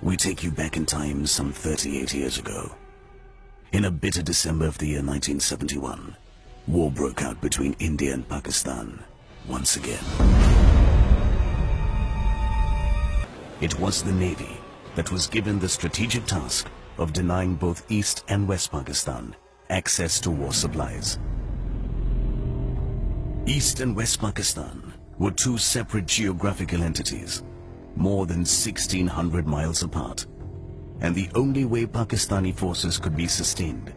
We take you back in time some 38 years ago. In a bitter December of the year 1971, war broke out between India and Pakistan once again. It was the Navy that was given the strategic task of denying both East and West Pakistan access to war supplies. East and West Pakistan were two separate geographical entities, more than 1,600 miles apart, and the only way Pakistani forces could be sustained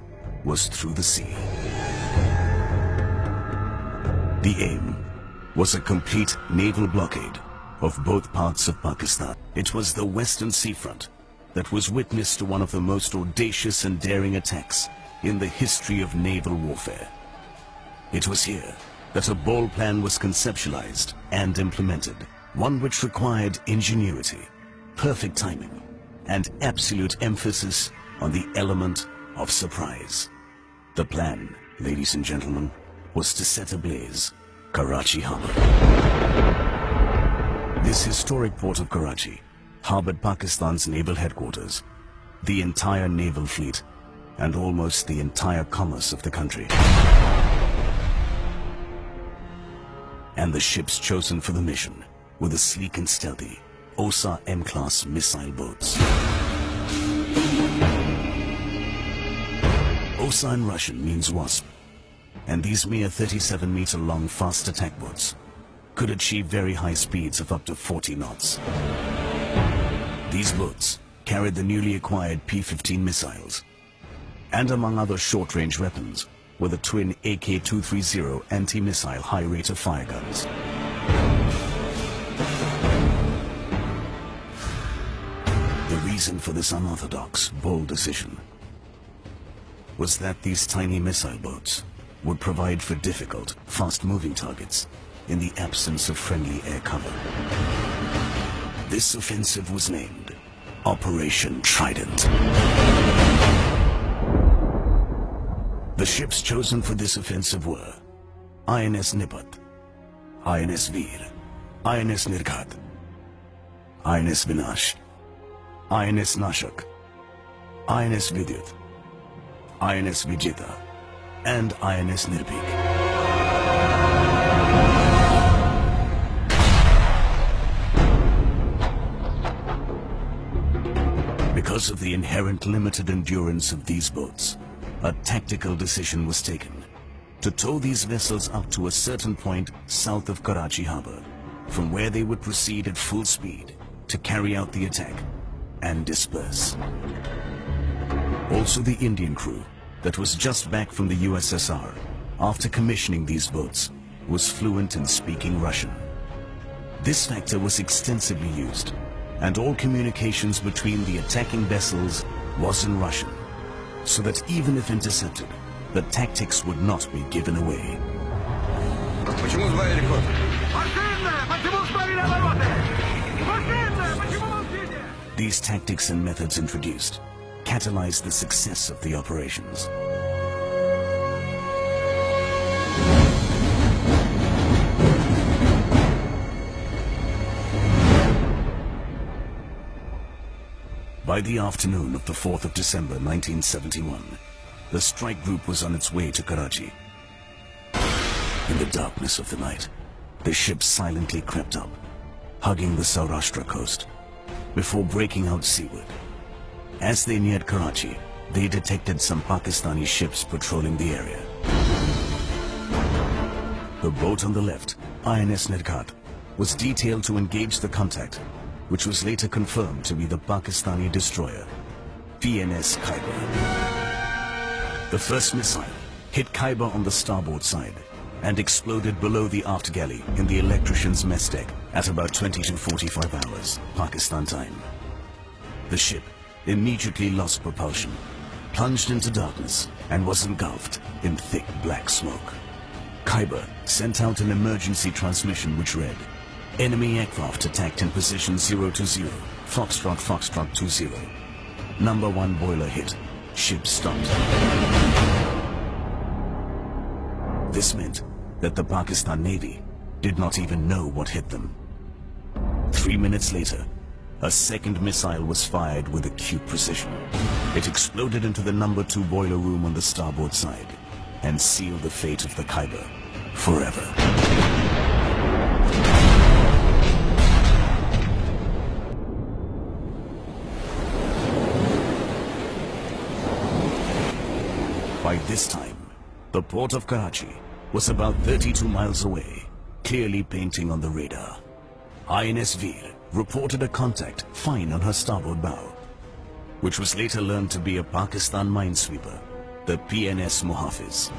was through the sea. The aim was a complete naval blockade of both parts of Pakistan. It was the Western Seafront that was witness to one of the most audacious and daring attacks in the history of naval warfare. It was here that a bold plan was conceptualized and implemented, one which required ingenuity, perfect timing, and absolute emphasis on the element of surprise. The plan, ladies and gentlemen, was to set ablaze Karachi Harbor. This historic port of Karachi harbored Pakistan's naval headquarters, the entire naval fleet, and almost the entire commerce of the country. And the ships chosen for the mission were the sleek and stealthy OSA M-class missile boats. OSA in Russian means wasp, and these mere 37-meter-long fast attack boats could achieve very high speeds of up to 40 knots. These boats carried the newly acquired P-15 missiles, and among other short-range weapons were the twin AK-230 anti-missile high-rate of fire guns. The reason for this unorthodox, bold decision was that these tiny missile boats would provide for difficult, fast-moving targets in the absence of friendly air cover. This offensive was named Operation Trident. The ships chosen for this offensive were INS Nipat, INS Veer, INS Nirghat, INS Vinash, INS Nashak, INS Vidyut, INS Vijita, and INS Nirbhik. Because of the inherent limited endurance of these boats, a tactical decision was taken to tow these vessels up to a certain point south of Karachi Harbor, from where they would proceed at full speed to carry out the attack and disperse. Also, the Indian crew that was just back from the USSR after commissioning these boats was fluent in speaking Russian. This factor was extensively used, and all communications between the attacking vessels was in Russian, so that even if intercepted, the tactics would not be given away. These tactics and methods introduced catalyzed the success of the operations. By the afternoon of the 4th of December 1971, the strike group was on its way to Karachi. In the darkness of the night, the ship silently crept up, hugging the Saurashtra coast, before breaking out seaward. As they neared Karachi, they detected some Pakistani ships patrolling the area. The boat on the left, INS Nirghat, was detailed to engage the contact, which was later confirmed to be the Pakistani destroyer, PNS Khyber. The first missile hit Khyber on the starboard side and exploded below the aft galley in the electrician's mess deck at about 20 to 45 hours, Pakistan time. The ship immediately lost propulsion, plunged into darkness, and was engulfed in thick black smoke. Khyber sent out an emergency transmission which read, "Enemy aircraft attacked in position 020, Foxtrot Foxtrot 20. Number 1 boiler hit. Ship stopped." This meant that the Pakistan Navy did not even know what hit them. 3 minutes later, a second missile was fired with acute precision. It exploded into the number 2 boiler room on the starboard side and sealed the fate of the Khyber forever. By this time, the port of Karachi was about 32 miles away, clearly painting on the radar. INS Veer reported a contact fine on her starboard bow, which was later learned to be a Pakistan minesweeper, the PNS Mohafiz.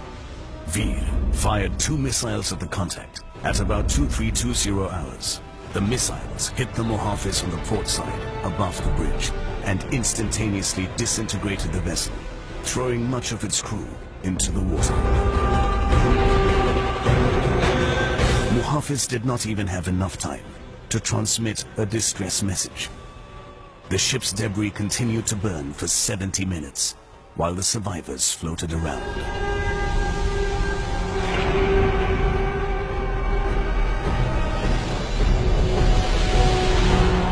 Veer fired 2 missiles at the contact at about 2320 hours. The missiles hit the Mohafiz on the port side above the bridge and instantaneously disintegrated the vessel, throwing much of its crew into the water. Mohafiz did not even have enough time to transmit a distress message. The ship's debris continued to burn for 70 minutes while the survivors floated around.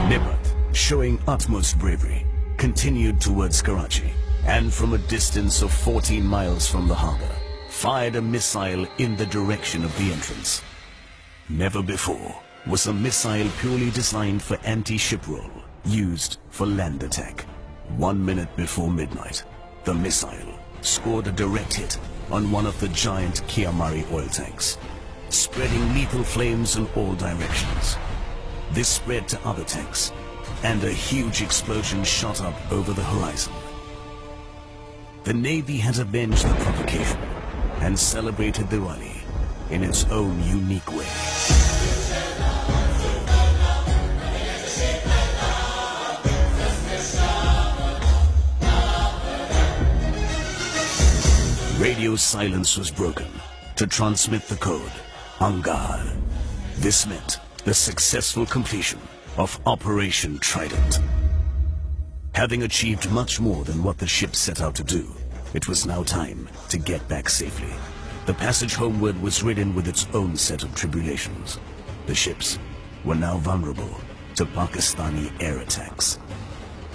Nipat, showing utmost bravery, continued towards Karachi, and from a distance of 14 miles from the harbor, fired a missile in the direction of the entrance. Never before was a missile purely designed for anti-ship roll used for land attack. 1 minute before midnight, the missile scored a direct hit on one of the giant Kiamari oil tanks, spreading lethal flames in all directions. This spread to other tanks, and a huge explosion shot up over the horizon. The Navy had avenged the provocation and celebrated Diwali in its own unique way. Radio silence was broken to transmit the code, Angar. This meant the successful completion of Operation Trident. Having achieved much more than what the ship set out to do, it was now time to get back safely. The passage homeward was ridden with its own set of tribulations. The ships were now vulnerable to Pakistani air attacks.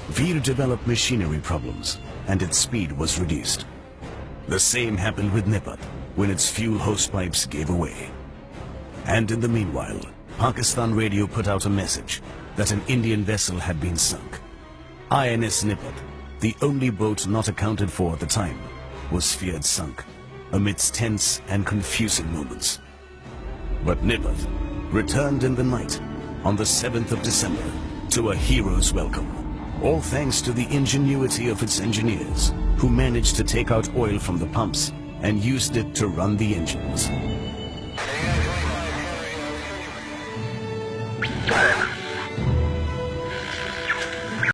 Veer developed machinery problems, and its speed was reduced. The same happened with Nipat when its fuel hose pipes gave away. And in the meanwhile, Pakistan radio put out a message that an Indian vessel had been sunk. INS Nipat, the only boat not accounted for at the time, was feared sunk amidst tense and confusing moments. But Nipat returned in the night on the 7th of December to a hero's welcome, all thanks to the ingenuity of its engineers, who managed to take out oil from the pumps and used it to run the engines.